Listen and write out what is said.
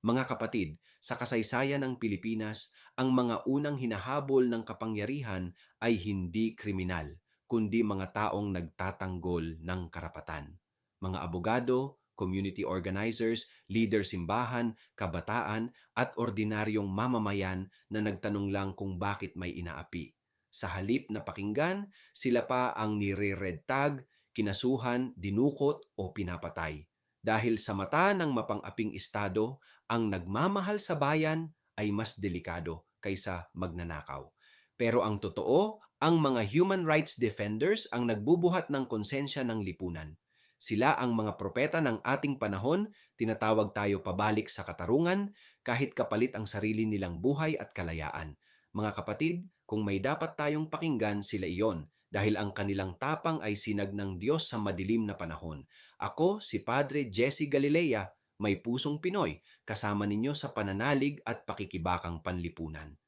Mga kapatid, sa kasaysayan ng Pilipinas, ang mga unang hinahabol ng kapangyarihan ay hindi kriminal, kundi mga taong nagtatanggol ng karapatan. Mga abogado, community organizers, leader simbahan, kabataan, at ordinaryong mamamayan na nagtanong lang kung bakit may inaapi. Sa halip na pakinggan, sila pa ang nire-red tag, kinasuhan, dinukot o pinapatay. Dahil sa mata ng mapang-aping estado, ang nagmamahal sa bayan ay mas delikado kaysa magnanakaw. Pero ang totoo, ang mga human rights defenders ang nagbubuhat ng konsensya ng lipunan. Sila ang mga propeta ng ating panahon, tinatawag tayo pabalik sa katarungan kahit kapalit ang sarili nilang buhay at kalayaan. Mga kapatid, kung may dapat tayong pakinggan, sila iyon dahil ang kanilang tapang ay sinag ng Diyos sa madilim na panahon. Ako, si Padre Jesse Galilea, may pusong Pinoy, kasama ninyo sa pananalig at pakikibakang panlipunan.